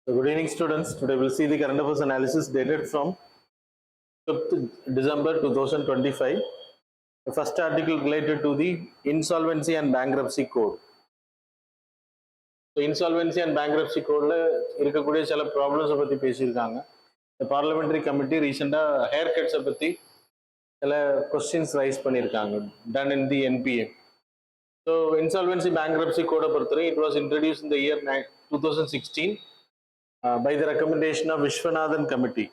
So good evening students. Today we'll see the current affairs analysis dated from 5th December 2025. The first article related to the Insolvency and Bankruptcy Code. So Insolvency and Bankruptcy Code இருக்கக்கூடிய சில ப்ராப்ளம்ஸை பற்றி பேசியிருக்காங்க. The Parliamentary Committee ரீசெண்டாக hair கட்ஸை பற்றி சில questions rice பண்ணியிருக்காங்க done in the NPA. So Insolvency Bankruptcy Code பொறுத்தவரை it was introduced in the year 2016 by the recommendation of Vishwanathan Committee.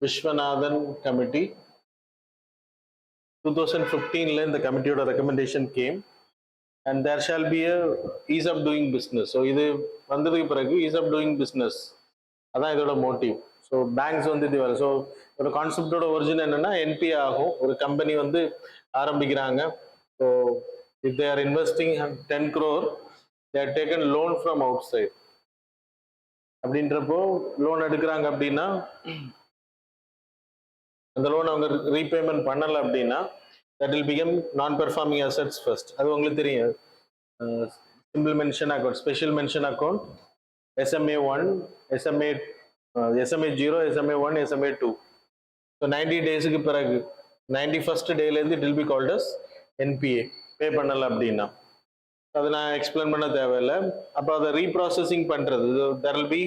Vishwanathan Committee 2015 the committee recommendation came, and there shall be a ease of doing business. So இது வந்ததுக்கு பிறகு ease of doing business அதான் இதோட motive. So banks வந்து இது வரும். So ஒரு கான்செப்டோட origin என்னன்னா என்பிஏ ஆகும். ஒரு கம்பெனி வந்து ஆரம்பிக்கிறாங்க. So if they are investing 10 crore, they are taken loan from outside. அப்படின்றப்போ லோன் எடுக்கிறாங்க அப்படின்னா அந்த லோன் அவங்க ரீபேமெண்ட் பண்ணலை அப்படின்னா that will become non performing assets first. அது உங்களுக்கு தெரியும். Simple mention account, special mention account, SMA 1, SMA 0, SMA 1, SMA 2. So 90 டேஸுக்கு பிறகு 91st டேலேருந்து it will be called as NPA. Pay பண்ணலை அப்படின்னா அதை நான் எக்ஸ்பிளைன் பண்ண தேவையில்லை. அப்போ அதை ரீப்ராசஸிங் பண்ணுறது, தெர் வில் பி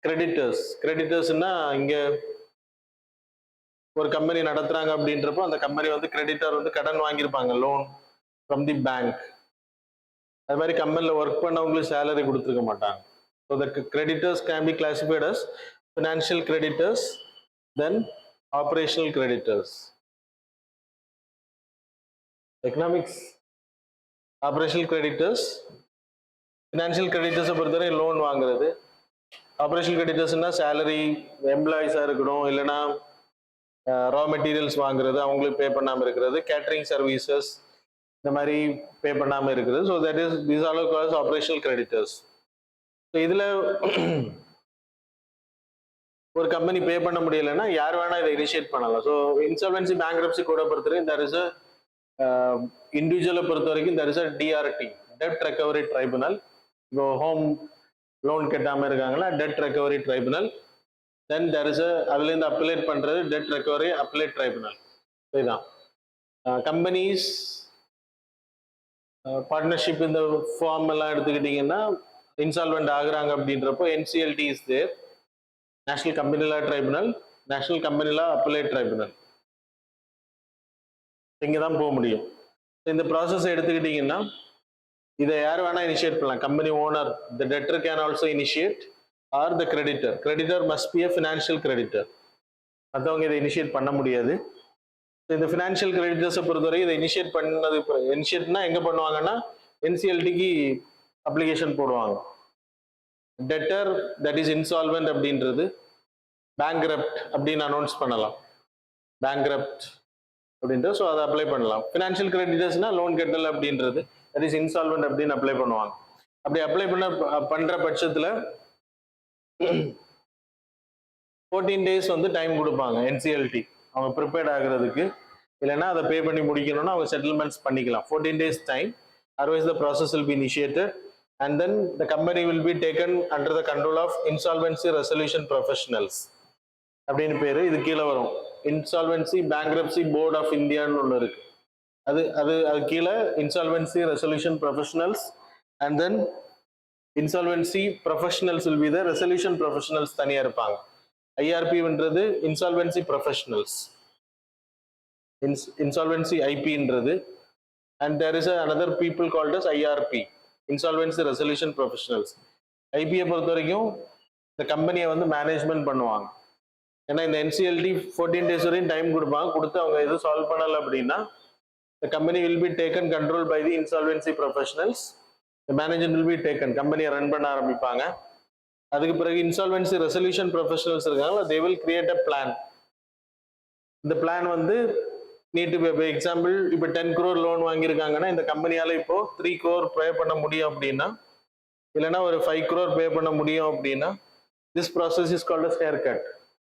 கிரெடிட்டர்ஸ். கிரெடிட்டர்ஸ்னா இங்கே ஒரு கம்பெனி நடத்துகிறாங்க அப்படின்றப்போ அந்த கம்பெனி வந்து கிரெடிட்டர் வந்து கடன் வாங்கியிருப்பாங்க லோன் ஃப்ரம் தி பேங்க். அது மாதிரி கம்பெனியில் ஒர்க் பண்ணவங்களுக்கு சேலரி கொடுத்துருக்க மாட்டாங்க. So the creditors can be classified as financial creditors, then operational creditors. Economics operational creditors, ஃபினான்ஷியல் கிரெடிட்டர்ஸை பொறுத்தவரை லோன் வாங்குறது. ஆப்ரேஷனல் கிரெடிட்டர்ஸ்னா சேலரி, எம்ப்ளாயிஸாக இருக்கணும், இல்லைன்னா ரா மெட்டீரியல்ஸ் வாங்குறது, அவங்களுக்கு பே பண்ணாமல் இருக்கிறது, கேட்டரிங் சர்வீசஸ் இந்த மாதிரி பே பண்ணாமல் இருக்கிறது. So that is these are calls operational creditors. So இதில் ஒரு கம்பெனி பே பண்ண முடியலைன்னா யார் வேணால் இதை இனிஷியேட் பண்ணலாம். ஸோ இன்சால்வென்சி பேங்க்ரப்சி கோடை பொறுத்தவரை there is a இண்டிவிஜுவலை பொறுத்த வரைக்கும் there is a DRT, டெப்ட் ரெக்கவரி ட்ரைபுனல். இப்போ ஹோம் லோன் கட்டாமல் இருக்காங்களா, debt recovery tribunal. Then there is a அதுலேருந்து அப்ளேட் பண்ணுறது டெட் ரெக்கவரி அப்ளேட் ட்ரைபுனல். இதுதான் கம்பெனிஸ் பார்ட்னர்ஷிப் இந்த ஃபார்ம் எல்லாம் எடுத்துக்கிட்டிங்கன்னா இன்சால்வெண்ட் ஆகுறாங்க அப்படின்றப்போ NCLT is there, national company law tribunal, national company law appellate tribunal. இங்கே தான் போக முடியும். இந்த ப்ராசஸ் எடுத்துக்கிட்டிங்கன்னா இதை யார் வேணால் இனிஷியேட் பண்ணலாம். Company owner, the deter can also initiate, R the creditor. Creditor must be a financial creditor. மற்றவங்க இதை இனிஷியேட் பண்ண முடியாது. இந்த ஃபினான்ஷியல் கிரெடிட்டர்ஸை பொறுத்தவரை இதை இனிஷியேட் பண்ணது, இனிஷியேட்னா எங்கே பண்ணுவாங்கன்னா NCLTக்கு அப்ளிகேஷன் போடுவாங்க. டெட்டர் தட் இஸ் இன்சால்வென்ட் அப்படின்றது பேங்க்ரப்ட் அப்படின்னு அனௌன்ஸ் பண்ணலாம், பேங்க்ரப்ட் அப்படின்றது. ஸோ அதை அப்ளை பண்ணலாம். ஃபினான்ஷியல் கிரெடிட்டர்ஸ்னா லோன் கட்டல் அப்படின்றது தட் இஸ் இன்சால்வென்ட் அப்படின்னு அப்ளை பண்ணுவாங்க. அப்படி அப்ளை பண்ற பட்சத்தில் 14 days வந்து டைம் கொடுப்பாங்க NCLT அவங்க ப்ரிப்பேர்ட் ஆகுறதுக்கு. இல்லைன்னா அதை பே பண்ணி முடிக்கணும்னா அவங்க செட்டில்மெண்ட்ஸ் பண்ணிக்கலாம். 14 days time, otherwise the process will be initiated and then the company will be taken under the control of insolvency resolution professionals அப்படின்னு பேரு. இது கீழே வரும் இன்சால்வென்சி பேங்க்ரப்சி போர்ட் ஆஃப் இந்தியான்னு ஒன்று இருக்கு. அது அது அது கீழே insolvency resolution professionals and then insolvency professionals will be the resolution professionals தனியாக இருப்பாங்க. IRPன்றது இன்சால்வென்சி ப்ரொஃபஷனல்ஸ், இன்சால்வென்சி IPன்றது, and there is another people called as IRP, insolvency resolution professionals. IPயை பொறுத்த வரைக்கும் இந்த கம்பெனியை வந்து மேனேஜ்மெண்ட் பண்ணுவாங்க. ஏன்னா இந்த NCLT 14 days வரையும் டைம் கொடுப்பாங்க. கொடுத்து அவங்க எதுவும் சால்வ் பண்ணலை அப்படின்னா the company will be taken control by the insolvency professionals, the management will be taken, கம்பெனியை ரன் பண்ண ஆரம்பிப்பாங்க. அதுக்கு பிறகு இன்சால்வென்சி ரெசல்யூஷன் ப்ரொஃபஷனல்ஸ் இருக்காங்க, they will create a plan. இந்த பிளான் வந்து நீட் இப்போ எக்ஸாம்பிள் இப்போ 10 crore லோன் வாங்கியிருக்காங்கன்னா இந்த கம்பெனியால இப்போ 3 crore பே பண்ண முடியும் அப்படின்னா, இல்லைன்னா ஒரு 5 crore பே பண்ண முடியும் அப்படின்னா, this process is called as haircut.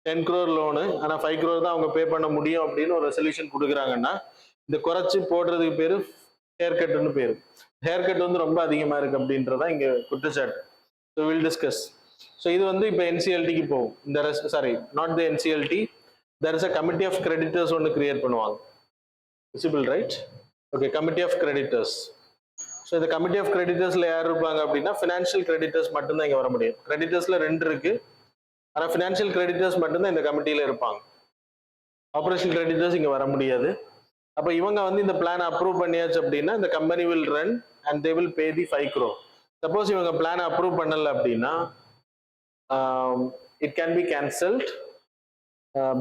10 crore loan ஆனால் 5 crore தான் அவங்க பே பண்ண முடியும் அப்படின்னு ஒரு ரெசல்யூஷன் கொடுக்குறாங்கன்னா இந்த குறைச்சி போடுறதுக்கு பேரு ஹேர் கட்னு பேரு. ஹேர் கட் வந்து ரொம்ப அதிகமா இருக்கு அப்படின்றதான் இங்க குற்றச்சாட்டு. So will discuss. ஸோ இது வந்து இப்போ என்சிஎல்டிக்கு போகும். இந்த sorry, not the NCLT, there is a committee of creditors ஒன்று கிரியேட் பண்ணுவாங்க. Visible right? Okay, committee of creditors. So இந்த கமிட்டி ஆஃப் கிரெடிட்டர்ஸ்ல யார் இருப்பாங்க அப்படின்னா ஃபினான்ஷியல் கிரெடிட்டர்ஸ் மட்டும்தான் இங்கே வர முடியும். கிரெடிட்டர்ஸ்ல 2 இருக்கு, ஆனால் ஃபினான்ஷியல் கிரெடிட்டர்ஸ் மட்டும்தான் இந்த கமிட்டியில இருப்பாங்க. ஆப்ரேஷனல் கிரெடிட்டர்ஸ் இங்கே வர முடியாது. அப்போ இவங்க வந்து இந்த பிளான் அப்ரூவ் பண்ணியாச்சு அப்படின்னா இந்த company will run and they will pay the 5 crore. Suppose இவங்க பிளான் அப்ரூவ் பண்ணல அப்படின்னா it can be cancelled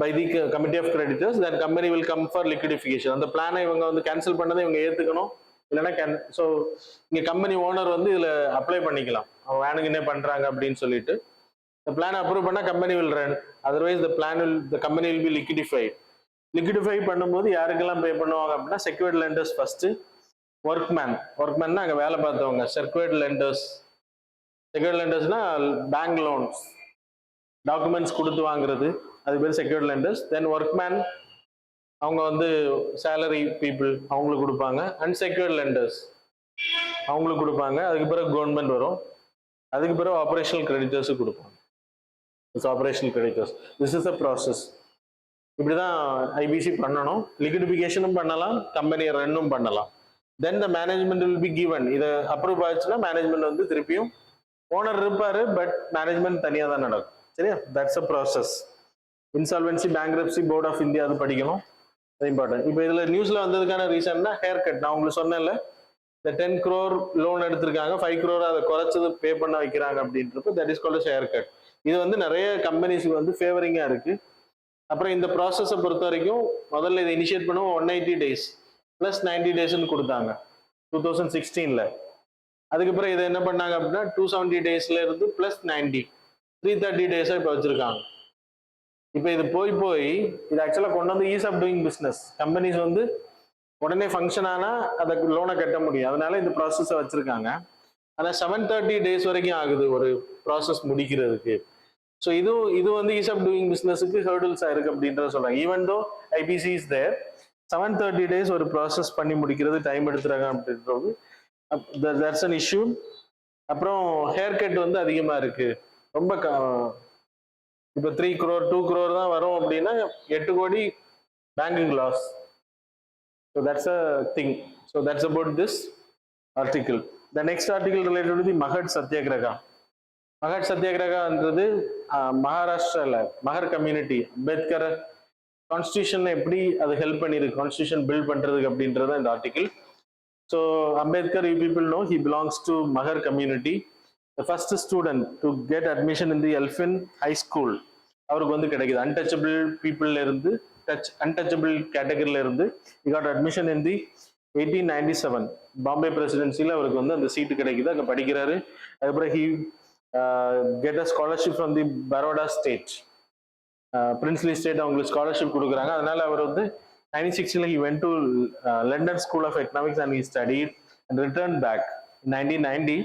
by the committee of creditors. That company will come for liquidification. அந்த பிளானை இவங்க வந்து கேன்சல் பண்ணதை இவங்க ஏற்றுக்கணும். இல்லைன்னா ஸோ இங்கே கம்பெனி ஓனர் வந்து இதில் அப்ளை பண்ணிக்கலாம், அவங்க வேணுங்கன்னே பண்ணுறாங்க அப்படின்னு சொல்லிட்டு. இந்த பிளான் அப்ரூவ் பண்ணால் company will run, otherwise the company will be liquidified. Liquidify பண்ணும்போது யாருக்கெல்லாம் பே பண்ணுவாங்க அப்படின்னா செக்யூர்ட் லெண்டர்ஸ் ஃபர்ஸ்ட், ஒர்க்மேன்னா அங்கே வேலை பார்த்தவங்க. செக்யூர்ட் லெண்டர்ஸ்னா பேங்க் லோன்ஸ், டாக்குமெண்ட்ஸ் கொடுத்து வாங்குறது, அது பேர் செக்யூர்ட் லெண்டர்ஸ். தென் ஒர்க்மேன், அவங்க வந்து சேலரி பீப்புள், அவங்களுக்கு கொடுப்பாங்க. அன்செக்யூர்ட் லெண்டர்ஸ் அவங்களுக்கு கொடுப்பாங்க. அதுக்கு பிறகு கவர்மெண்ட் வரும். அதுக்கு பிறகு ஆப்ரேஷனல் கிரெடிட்டர்ஸுக்கு கொடுப்பாங்க. Operational creditors, this is a process. இப்படிதான் ஐபிசி பண்ணணும். லிக்விடிஃபிகேஷனும் பண்ணலாம், கம்பெனியை ரன்னும் பண்ணலாம். Then the management will be given. இதை அப்ரூவ் ஆச்சுன்னா மேனேஜ்மெண்ட் வந்து திருப்பியும் ஓனர் இருப்பாரு, பட் மேனேஜ்மெண்ட் தனியாக தான் நடக்கும். சரியா? That's a process. Insolvency, bankruptcy, board of India அது படிக்கணும், இம்பார்ட்டன்ட். இப்போ இதுல நியூஸ்ல வந்ததுக்கான ரீசன்னா ஹேர் கட். நான் உங்களுக்கு சொன்னேன்ல, இந்த 10 crore லோன் எடுத்திருக்காங்க, 5 crore அதை குறைச்சது பே பண்ண வைக்கிறாங்க அப்படின்றப்ப that is called hair cut. இது வந்து நிறைய கம்பெனிஸ்க்கு வந்து ஃபேவரிங்கா இருக்கு. அப்புறம் இந்த ப்ராசஸை பொறுத்த வரைக்கும் முதல்ல இதை இனிஷியேட் பண்ணுவோம் 180 days + 90 daysன்னு கொடுத்தாங்க 2016ல. அதுக்கப்புறம் இதை என்ன பண்ணாங்க அப்படின்னா 270 daysல இருந்து +90 330 days இப்போ வச்சிருக்காங்க. இப்போ இது போய் இது ஆக்சுவலாக கொண்டு வந்து ease of doing business. Companies வந்து உடனே ஃபங்க்ஷன் ஆனால் அதை லோனை கட்ட முடியும், அதனால இந்த ப்ராசஸை வச்சிருக்காங்க. ஆனால் 730 days வரைக்கும் ஆகுது ஒரு ப்ராசஸ் முடிக்கிறதுக்கு. ஸோ இது வந்து ஈஸ் ஆஃப் டூயிங் பிஸ்னஸுக்கு ஹர்டில்ஸாக இருக்கு அப்படின்றத சொல்றாங்க. Even though IBC is there, 730 days ஒரு ப்ராசஸ் பண்ணி முடிக்கிறது டைம் எடுத்துறாங்க அப்படின்றது தட்ஸ் அன் இஷ்யூ. அப்புறம் ஹேர் கட் வந்து அதிகமாக இருக்கு, ரொம்ப இப்போ 3 crore 2 crore தான் வரும் அப்படின்னா 8 கோடி banking loss. So that's a thing. So that's about this article. The next article related to the Mahad Satyagraha. Mahad சத்தியாகிரகான்றது மகாராஷ்டிரால மகர் கம்யூனிட்டி அம்பேத்கர் கான்ஸ்டியூஷன் எப்படி அது ஹெல்ப் பண்ணிருக்கு கான்ஸ்டியூஷன் பில்ட் பண்றதுக்கு அப்படின்றத இந்த article. So Ambedkar, you people know, he belongs to Mahar community. The first student to get admission in the Elphin High School அவருக்கு வந்து கிடைக்குது. அன்டச்சபிள் பீப்புள்ல இருந்து அன்டச்சபிள் கேட்டகரியில இருந்து he got admission in the 1897 Bombay பிரசிடென்சியில் அவருக்கு வந்து அந்த சீட்டு கிடைக்குது, அங்கே படிக்கிறாரு. அதுக்கப்புறம் he get a scholarship from the Baroda state, princely state அவங்களுக்கு ஸ்காலர்ஷிப் கொடுக்குறாங்க. அதனால அவர் வந்து 1960 he went to London School of Economics and he studied and returned back in 1990.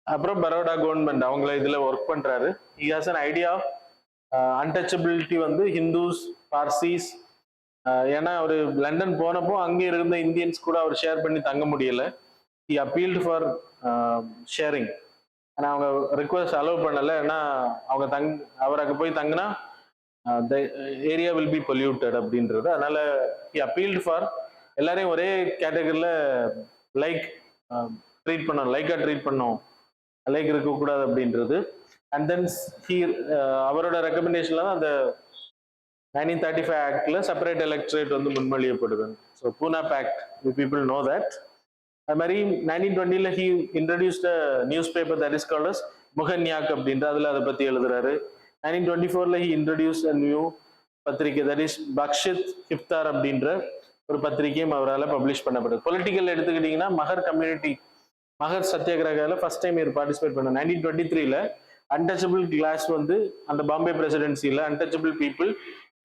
அப்புறம் பரோடா கவர்மெண்ட் அவங்கள இதுல ஒர்க் பண்றாரு. He has an idea of untouchability வந்து ஹிந்துஸ், பார்சிஸ். ஏன்னா அவர் லண்டன் போனப்போ அங்கே இருந்த இந்தியன்ஸ் கூட அவர் ஷேர் பண்ணி தங்க முடியல. ஹி அப்பீல்டு ஃபார் ஷேரிங், ஆனால் அவங்க ரிக்வஸ்ட் அலோவ் பண்ணலை. ஏன்னா அவங்க அவர் அங்கே போய் தங்கினா the area will be polluted அப்படின்றது. அதனால ஹி அப்பீல்டு ஃபார் எல்லாரையும் ஒரே கேட்டகரியில் ட்ரீட் பண்ணோம், லைக்காக ட்ரீட் பண்ணோம், லைக் இருக்கக்கூடாது அப்படின்றது. அண்ட் தென் அவரோட ரெக்கமெண்டேஷன்ல தான் அந்த 1935 ஆக்ட்ல செப்பரேட் எலக்ட்ரேட் வந்து முன்மொழியப்படுது. So Poona pact, you people know that. அது மாதிரி 1920ல he introduced newspaper that is called as Mooknayak அப்படின்ற, அதில் அதை பற்றி எழுதுறாரு. 1924ல ஹி இன்ட்ரடியூஸ் அ நியூ பத்திரிகை தட் இஸ் பக்ஷித் இஃப்தார் அப்படின்ற ஒரு பத்திரிகையும் அவரால் பப்ளிஷ் பண்ணப்படுது. பொலிட்டிக்கல் எடுத்துக்கிட்டிங்கன்னா மகர் கம்யூனிட்டி மகர் சத்தியாகிரகால ஃபர்ஸ்ட் டைம் இவர் பார்ட்டிசிபேட் பண்ண 1923ல அன்டச்சபிள் கிளாஸ் வந்து அந்த பாம்பே பிரசிடென்சியில் untouchable people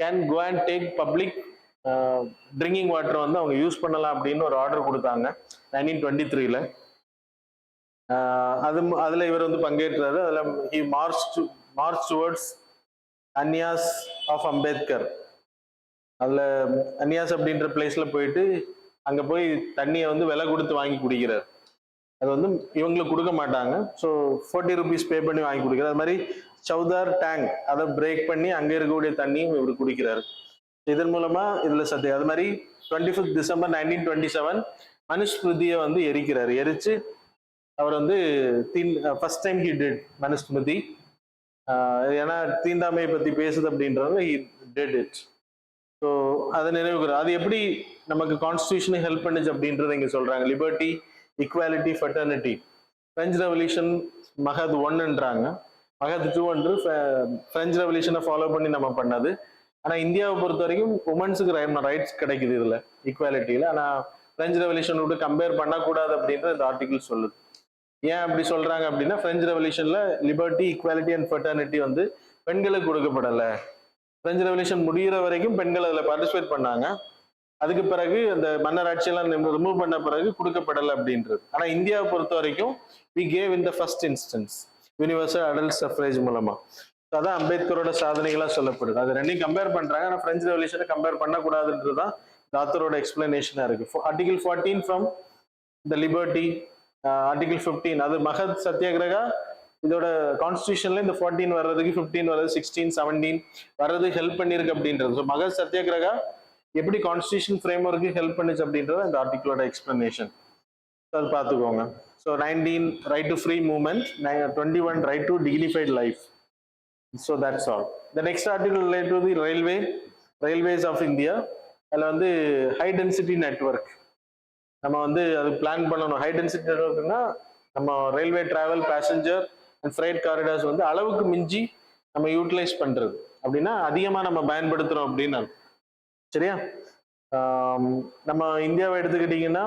can go and take public drinking water வந்து அவங்க யூஸ் பண்ணலாம் அப்படின்னு ஒரு ஆர்டர் கொடுத்தாங்க 1923ல. அதில் இவர் வந்து பங்கேற்றாரு. அதில் ஹி மார்ச் டுவர்ட்ஸ் அன்யாஸ் ஆஃப் அம்பேத்கர். அதில் அன்யாஸ் அப்படின்ற பிளேஸில் போயிட்டு அங்கே போய் தண்ணியை வந்து விலை கொடுத்து வாங்கி குடிக்கிறார். அது வந்து இவங்களுக்கு கொடுக்க மாட்டாங்க. ஸோ 40 ருபீஸ் பே பண்ணி வாங்கி குடிக்கிறார். அது மாதிரி சௌதார் டேங்க் அதை பிரேக் பண்ணி அங்கே இருக்கக்கூடிய தண்ணியும் இவர் குடிக்கிறாரு. இதன் மூலமா இதுல சத்தியம். அது மாதிரி 25 டிசம்பர் 1927 மனுஸ்மிருதியை வந்து எரிக்கிறாரு. எரிச்சு அவர் வந்து first time he did Manusmriti. ஏன்னா தீண்டாமையை பத்தி பேசுது அப்படின்றது ஹி டிட் இட். ஸோ அதை நினைவுகிறார். அது எப்படி நமக்கு கான்ஸ்டியூஷனுக்கு ஹெல்ப் பண்ணுச்சு அப்படின்றத இங்க சொல்றாங்க. Liberty, equality, fraternity. French revolution Mahad 1ன்றாங்க, மகத் 2 என்று பிரெஞ்சு ரெவல்யூஷனை ஃபாலோ பண்ணி நம்ம பண்ணது. ஆனா இந்தியாவை பொறுத்த வரைக்கும் உமன்ஸுக்கு ரைட்ஸ் கிடைக்குது இதுல ஈக்குவாலிட்டியில. ஆனா பிரெஞ்சு ரெவல்யூஷன் விட்டு கம்பேர் பண்ணக்கூடாது அப்படின்ற இந்த ஆர்டிகிள் சொல்லுது. ஏன் அப்படி சொல்றாங்க அப்படின்னா, பிரெஞ்சு ரெவல்யூஷன்ல லிபர்ட்டி, ஈக்குவாலிட்டி அண்ட் ஃபெட்டர்னிட்டி வந்து பெண்களுக்கு கொடுக்கப்படலை. பிரெஞ்சு ரெவல்யூஷன் முடிகிற வரைக்கும் பெண்கள் அதில் பார்ட்டிசிபேட் பண்ணாங்க. அதுக்கு பிறகு அந்த மன்னர் ஆட்சியெல்லாம் ரிமூவ் பண்ண பிறகு கொடுக்கப்படலை அப்படின்றது. ஆனால் இந்தியாவை பொறுத்த வரைக்கும் we gave in the first instance universal adult suffrage மூலமா. அதான் அம்பேத்கரோட சாதனைகளா சொல்லப்படுது. அது ரெண்டையும் கம்பேர் பண்றாங்க. ஆனால் பிரெஞ்சு ரெவல்யூஷனை கம்பேர் பண்ணக்கூடாதுன்றது தான் ஆத்தரோட எக்ஸ்பிளனேஷனா இருக்கு. Article 14 from the liberty, article 15 அது மகத் சத்தியாகிரகா. இதோட கான்ஸ்டியூஷன்ல இந்த 14 வர்றதுக்கு 15 வர்றது 16 17 வர்றது ஹெல்ப் பண்ணிருக்கு அப்படின்றது. ஸோ மகத் சத்தியாகிரகா எப்படி கான்ஸ்டியூஷன் ஃப்ரேம் ஒர்க்கு ஹெல்ப் பண்ணுச்சு அப்படின்றது அந்த ஆர்டிகிளோட எக்ஸ்பிளனேஷன். அது பார்த்துக்கோங்க. So 19 right to free movement, 21 right to dignified life. So that's all. The next article relate to the railways of India. அதில் வந்து ஹை டென்சிட்டி நெட்வொர்க் நம்ம வந்து அது பிளான் பண்ணணும். ஹை டென்சிட்டி நெட்வொர்க்னா நம்ம railway travel, passenger and freight corridors வந்து அளவுக்கு மிஞ்சி நம்ம யூட்டிலைஸ் பண்றது. அப்படின்னா அதிகமாக நம்ம பயன்படுத்துறோம் அப்படின்னு. சரியா? நம்ம இந்தியாவை எடுத்துக்கிட்டீங்கன்னா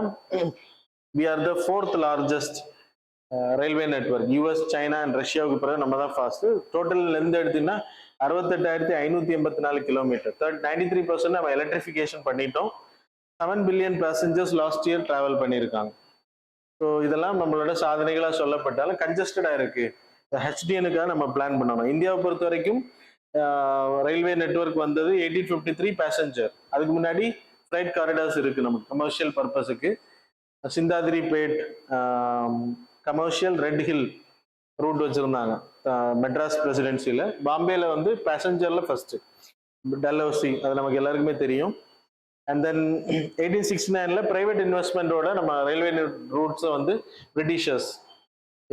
we are the 4th largest railway network. US, China and ரஷ்யாவுக்கு பிறகு நம்ம தான் ஃபாஸ்ட். டோட்டல் லென்த் எடுத்தீங்கன்னா 68,584 கிலோமீட்டர். 93% நம்ம எலக்ட்ரிஃபிகேஷன் பண்ணிட்டோம். 7 billion passengers last year travel பண்ணியிருக்காங்க. ஸோ இதெல்லாம் நம்மளோட சாதனைகளாக சொல்லப்பட்டாலும் கன்ஜஸ்டடா இருக்கு. ஹெச்டிஎனுக்காக நம்ம பிளான் பண்ணணும். இந்தியாவை பொறுத்த வரைக்கும் ரயில்வே நெட்வொர்க் வந்தது 1853 பேசஞ்சர். அதுக்கு முன்னாடி ஃப்ரைட் காரிடார்ஸ் இருக்கு நமக்கு கமர்ஷியல் பர்பஸுக்கு. Chintadripet commercial, red hill route வச்சிருந்தாங்க மெட்ராஸ் பிரசிடென்சியில். பாம்பேல வந்து பேசஞ்சர்ல ஃபர்ஸ்ட் டல்ஹவுசி, அது நமக்கு எல்லாருக்குமே தெரியும். அண்ட் தென் 1869 பிரைவேட் இன்வெஸ்ட்மெண்ட்டோட நம்ம ரயில்வே ரூட்ஸை வந்து பிரிட்டிஷர்ஸ்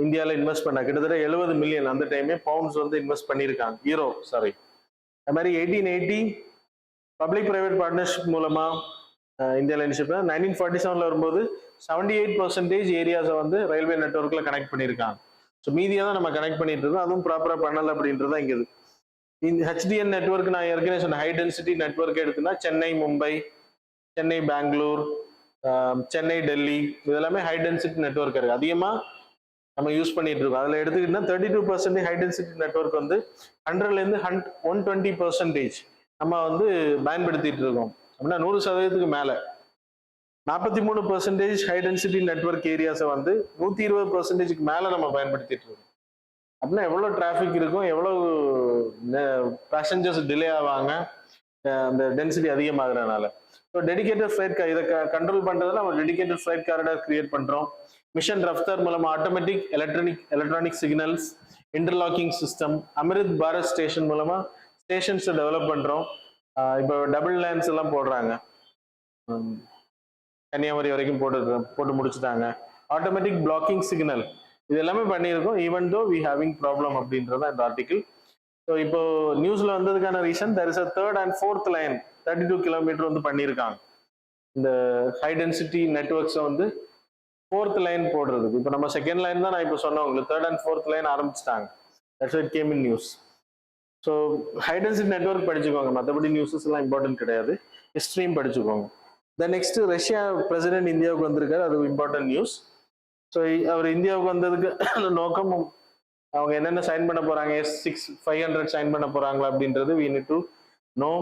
இந்தியாவில் இன்வெஸ்ட் பண்ணாங்க. கிட்டத்தட்ட 70 மில்லியன் அந்த டைமே பவுண்ட்ஸ் வந்து இன்வெஸ்ட் பண்ணியிருக்காங்க, யூரோ சாரி. அது மாதிரி 1880 பப்ளிக் பிரைவேட் பார்ட்னர்ஷிப் மூலமா இந்தியாவில் இனிஷியேட் 1947 வரும்போது 78% ஏரியாஸை வந்து ரயில்வே நெட்வொர்க்ல கனெக்ட் பண்ணியிருக்காங்க. ஸோ மீதியாக தான் நம்ம கனெக்ட் பண்ணிட்டு இருக்கோம். அதுவும் ப்ராப்பராக பண்ணலை அப்படின்றதான் இங்கே. இந்த ஹெச்டிஎன் நெட்வொர்க் நான் ஏற்கனவே சொன்ன ஹை டென்சிட்டி நெட்வொர்க் எடுத்துன்னா சென்னை, மும்பை, சென்னை, பெங்களூர், சென்னை, டெல்லி, இதெல்லாமே ஹை டென்சிட்டி நெட்வொர்க் இருக்கு. அதிகமாக நம்ம யூஸ் பண்ணிட்டு இருக்கோம். அதில் எடுத்துக்கிட்டா 32% ஹை டென்சிட்டி நெட்வொர்க் வந்து 100லேருந்து 120% நம்ம வந்து பயன்படுத்திட்டு இருக்கோம். அப்படின்னா 100% மேலே. 43% ஹை டென்சிட்டி நெட்வொர்க் ஏரியாஸை வந்து 120% மேலே நம்ம பயன்படுத்திட்டு இருக்கோம். அப்படின்னா எவ்வளோ டிராஃபிக் இருக்கும், எவ்வளோ பேசஞ்சர்ஸ் டிலே ஆவாங்க அந்த டென்சிட்டி அதிகமாகறதுனால. ஸோ டெடிகேட்டட் ஃப்ளைட் இதை கண்ட்ரோல் பண்ணுறதுல நம்ம டெடிகேட்டட் ஃப்ளைட் காரிடார் கிரியேட் பண்ணுறோம். மிஷன் ரஃப்தார் மூலமா automatic electronic signals, interlocking system, Amrit Bharat station மூலமா ஸ்டேஷன்ஸை டெவலப் பண்ணுறோம். இப்போ டபுள் லைன்ஸ் எல்லாம் போடுறாங்க, கன்னியாகுமரி வரைக்கும் போட்டு முடிச்சுட்டாங்க. ஆட்டோமேட்டிக் பிளாக்கிங் சிக்னல், இது எல்லாமே பண்ணியிருக்கோம். Even though we having problem அப்படின்றத இந்த ஆர்டிகிள். ஸோ இப்போ நியூஸ்ல வந்ததுக்கான reason there is a 3rd and 4th line 32 kilometre வந்து பண்ணியிருக்காங்க. இந்த ஹை டென்சிட்டி நெட்வொர்க்ஸை வந்து 4th லைன் போடுறதுக்கு. இப்போ நம்ம 2nd லைன் தான் நான் இப்போ சொன்னேன் உங்களுக்கு. 3rd and 4th லைன் ஆரம்பிச்சிட்டாங்க. That's it came in news. So high density network படிச்சுக்கோங்க, மற்றபடி நியூஸஸ் எல்லாம் இம்பார்ட்டன்ட் கிடையாது. ஹிஸ்ட்ரியும் படிச்சுக்கோங்க. த நெக்ஸ்ட் ரஷ்யா பிரசிடென்ட் இந்தியாவுக்கு வந்திருக்காரு, அது இம்பார்ட்டன்ட் நியூஸ். ஸோ அவர் இந்தியாவுக்கு வந்ததுக்கு நோக்கம் அவங்க என்னென்ன சைன் பண்ண போறாங்க, S-500 சைன் பண்ண போறாங்களா அப்படின்றது we need to know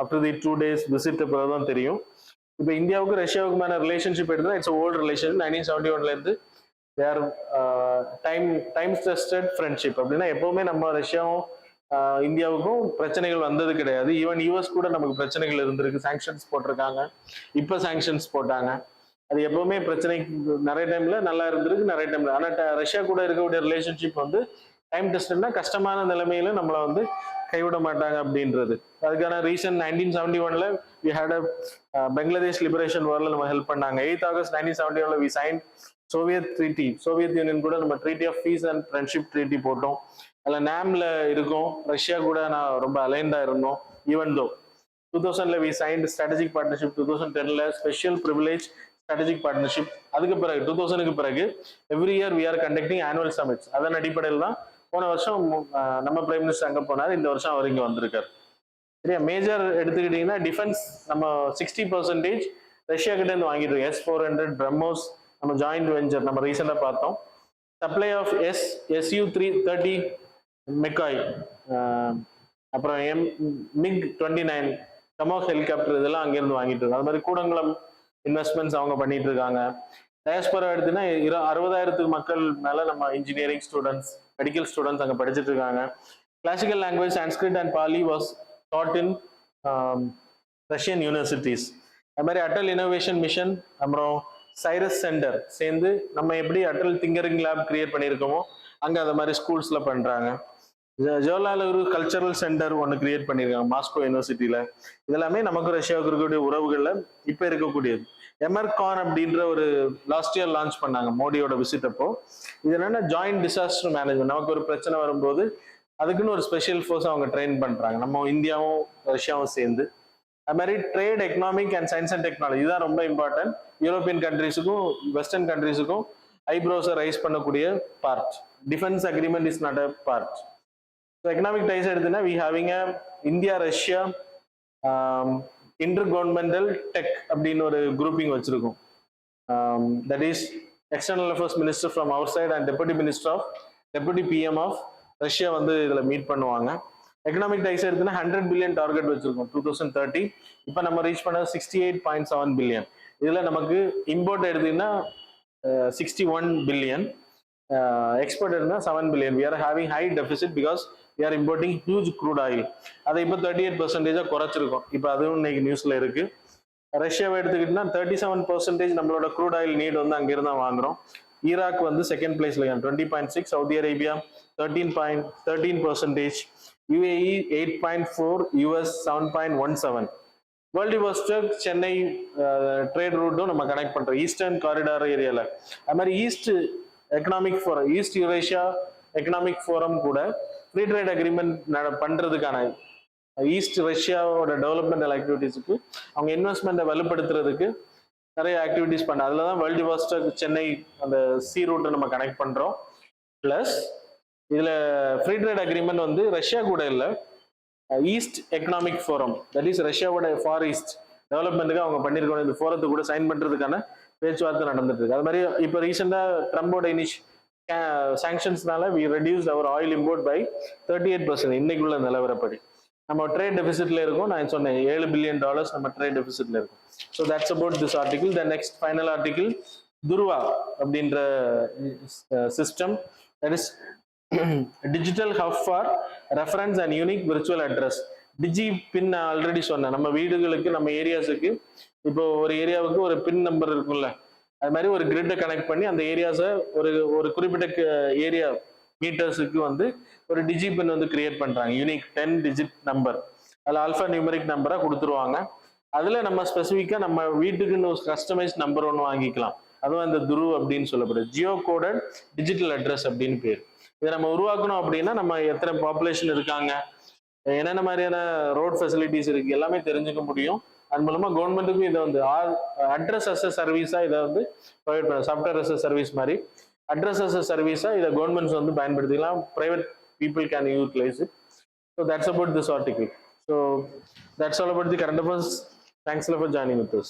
after the 2 days visit தான் தெரியும். இப்போ இந்தியாவுக்கு ரஷ்யாவுக்குமான ரிலேஷன்ஷிப் எடுத்தா it's old relation. 1971 their time tested friendship. அப்படின்னா எப்பவுமே நம்ம ரஷ்யாவும் இந்தியாவுக்கும் பிரச்சனைகள் வந்தது கிடையாது. ஈவன் யூஎஸ் கூட நமக்கு பிரச்சனைகள் இருந்திருக்கு, சாங்ஷன்ஸ் போட்டிருக்காங்க, இப்போ சாங்ஷன்ஸ் போட்டாங்க. அது எப்பவுமே பிரச்சனை, நிறைய டைம்ல நல்லா இருந்திருக்கு, நிறைய டைம்ல. ஆனா ரஷ்யா கூட இருக்கக்கூடிய ரிலேஷன்ஷிப் வந்து டைம் டெஸ்ட்னா கஷ்டமான நிலைமையில நம்மளை வந்து கைவிட மாட்டாங்க அப்படின்றது. அதுக்கான ரீசன் 1971ல we had a Bangladesh liberation வார்ல நம்ம ஹெல்ப் பண்ணாங்க. 8 ஆகஸ்ட் 1971ல we sign Soviet treaty, Soviet union கூட நம்ம treaty of peace and friendship treaty போட்டோம். அதில் நேம்ல இருக்கும், ரஷ்யா கூட நான் ரொம்ப அலைண்டா இருந்தோம். ஈவன் தோ 2000ல வி சைன்ட் ஸ்ட்ராட்டஜிக் பார்ட்னர்ஷிப், 2010ல ஸ்பெஷல் ப்ரிவிலேஜ் ஸ்ட்ராட்டஜிக் பார்ட்னர்ஷிப். அதுக்கு பிறகு 2000க்கு பிறகு every year we are conducting annual summits. அதன் அடிப்படையில் தான் போன வருஷம் நம்ம பிரைம் மினிஸ்டர் அங்கே போனார், இந்த வருஷம் அவர் இங்கே வந்திருக்காரு. சரியா? மேஜர் எடுத்துக்கிட்டீங்கன்னா டிஃபென்ஸ் நம்ம 60% ரஷ்யா கிட்ட இருந்து வாங்கிட்டு இருக்கோம். S-400 பிரம்மோஸ் நம்ம ஜாயிண்ட் வெஞ்சர் நம்ம ரீசெண்டாக பார்த்தோம். சப்ளை ஆஃப் Su-330 மெக்காய், அப்புறம் MiG-29 டமாக் ஹெலிகாப்டர், இதெல்லாம் அங்கேருந்து வாங்கிட்டு இருக்கோம். அது மாதிரி கூடங்குளம் இன்வெஸ்ட்மெண்ட்ஸ் அவங்க பண்ணிட்டு இருக்காங்க. டயஸ்போரா எடுத்துன்னா 60,000 மக்கள் மேல நம்ம இன்ஜினியரிங் ஸ்டூடெண்ட்ஸ், மெடிக்கல் ஸ்டூடெண்ட்ஸ் அங்கே படிச்சுட்டு இருக்காங்க. Classical language Sanskrit and Pali was taught in Russian universities. அது மாதிரி அட்டல் இனோவேஷன் மிஷன், அப்புறம் சைரஸ் சென்டர் சேர்ந்து நம்ம எப்படி அட்டல் திங்கரிங் லேப் கிரியேட் பண்ணியிருக்கோமோ அங்கே அது மாதிரி ஸ்கூல்ஸில் பண்ணுறாங்க. ஜவஹர்லால் நேரு கல்ச்சரல் சென்டர் ஒன்று கிரியேட் பண்ணியிருக்காங்க மாஸ்கோ யூனிவர்சிட்டியில். இதெல்லாமே நமக்கு ரஷ்யாவுக்கு இருக்கக்கூடிய உறவுகளில் இப்போ இருக்கக்கூடியது. எமர்கான் அப்படின்ற ஒரு லாஸ்ட் இயர் லான்ச் பண்ணாங்க மோடியோட விசிட் அப்போ. இது என்னன்னா ஜாயிண்ட் டிசாஸ்டர் மேனேஜ்மெண்ட். நமக்கு ஒரு பிரச்சனை வரும்போது அதுக்குன்னு ஒரு ஸ்பெஷல் ஃபோர்ஸ் அவங்க ட்ரெயின் பண்றாங்க, நம்ம இந்தியாவும் ரஷ்யாவும் சேர்ந்து. அது மாதிரி trade, economic and science and technology தான் ரொம்ப இம்பார்ட்டன்ட். யூரோப்பியன் கண்ட்ரீஸுக்கும் வெஸ்டர்ன் கண்ட்ரீஸுக்கும் ஐப்ரோஸை ரைஸ் பண்ணக்கூடிய part. Defence agreement is not a part. So economic dies எடுத்துன்னா we having a India Russia intergovernmental tech அப்படின்னு ஒரு குரூப்பிங் வச்சிருக்கோம். That is external affairs minister from our side and deputy PM of Russia வந்து இதில் meet பண்ணுவாங்க. எக்கனாமிக் dies எடுத்துன்னா 100 billion target வச்சிருக்கோம் 2030. இப்போ நம்ம ரீச் பண்ண 68.7 பில்லியன். இதில் நமக்கு இம்போர்ட் எடுத்தீங்கன்னா 61 பில்லியன், எக்ஸ்போர்ட் எடுத்தால் 7 billion. We are having high deficit because we are importing huge crude oil. அதை இப்போ 38% குறைச்சிருக்கோம். இப்போ அதுவும் இன்னைக்கு நியூஸ்ல இருக்கு. ரஷ்யாவை எடுத்துக்கிட்டோம்னா 37% நம்மளோட க்ரூட் ஆயில் நீட் வந்து அங்கிருந்து தான் வாங்குறோம். ஈராக் வந்து செகண்ட் பிளேஸ்ல 20.6, சவுதி அரேபியா 13%, UAE 8.4, US 7.17. வேர்ல்டிவாஸ்டக் சென்னை ட்ரேட் ரூட்டும் நம்ம கனெக்ட் பண்றோம் ஈஸ்டர்ன் காரிடார் ஏரியால. அது மாதிரி east economic forum, east Eurasia economic forum கூட ஃப்ரீ ட்ரேட் அக்ரிமெண்ட் பண்றதுக்கான ஈஸ்ட் ரஷ்யாவோட டெவலப்மெண்டல் ஆக்டிவிட்டிஸுக்கு அவங்க இன்வெஸ்ட்மெண்ட்டை வலுப்படுத்துறதுக்கு நிறைய ஆக்டிவிட்டிஸ் பண்ண. அதில் தான் வேர்ல்டிவாஸ்டக் சென்னை அந்த சி ரூட்டை நம்ம கனெக்ட் பண்றோம். பிளஸ் இதுல ஃப்ரீ ட்ரேட் அக்ரிமெண்ட் வந்து ரஷ்யா கூட இல்லை, east economic forum, that is ரஷ்யாவோட ஃபார் ஈஸ்ட் டெவலப்மெண்ட்டுக்கு அவங்க பண்ணியிருக்கோம். இந்த ஃபோரத்தை கூட சைன் பண்றதுக்கான பேச்சுவார்த்தை நடந்துட்டு இருக்கு. அது மாதிரி இப்போ ரீசெண்டா ட்ரம்போட சாங்ஷன்ஸ்னால we reduce our oil import by 38% இன்னைக்குள்ள நிலவரப்படி. நம்ம ட்ரேட் டெபிசிட்ல இருக்கும். நான் சொன்னேன் $7 பில்லியன் நம்ம ட்ரேட் டெபிசிட்ல இருக்கும். So that's about this article. The next final article Dhruva அப்படின்ற system, that is digital hub for reference and unique virtual address. DIGIPIN already சொன்னேன். நம்ம வீடுகளுக்கு, நம்ம ஏரியாஸுக்கு, இப்போ ஒரு ஏரியாவுக்கு ஒரு பின் நம்பர் இருக்கும்ல, அது மாதிரி ஒரு கிரிட்டை கனெக்ட் பண்ணி அந்த ஏரியாஸை ஒரு குறிப்பிட்ட ஏரியா மீட்டர்ஸுக்கு வந்து ஒரு டிஜி பின் வந்து கிரியேட் பண்றாங்க. யூனிக் 10 டிஜிட் நம்பர், அதில் ஆல்ஃபா நியூமரிக் நம்பரா கொடுத்துருவாங்க. அதுல நம்ம ஸ்பெசிஃபிக்கா நம்ம வீட்டுக்குன்னு ஒரு கஸ்டமைஸ் நம்பர் ஒன்று வாங்கிக்கலாம். அதுவும் அந்த துரு அப்படின்னு சொல்லப்படுது. ஜியோ கோடட் டிஜிட்டல் அட்ரஸ் அப்படின்னு பேர். இதை நம்ம உருவாக்கணும் அப்படின்னா நம்ம எத்தனை பாப்புலேஷன் இருக்காங்க, என்னென்ன மாதிரியான ரோட் ஃபெசிலிட்டிஸ் இருக்கு, எல்லாமே தெரிஞ்சுக்க முடியும். அது மூலமா கவர்மெண்ட்டுக்கும் இதை வந்து அட்ரஸ் அஸ் அ சர்வீஸா இதை வந்து ப்ரொவைட் பண்ண, சாஃப்ட்வேர் அஸ் அ சர்வீஸ் மாதிரி அட்ரஸ் அஸ் அ சர்வீஸா இதை கவர்மெண்ட்ஸ் வந்து பயன்படுத்திக்கலாம். Private people can utilise it. So that's about this article. So that's all about the current affairs. Thanks a lot for joining with us.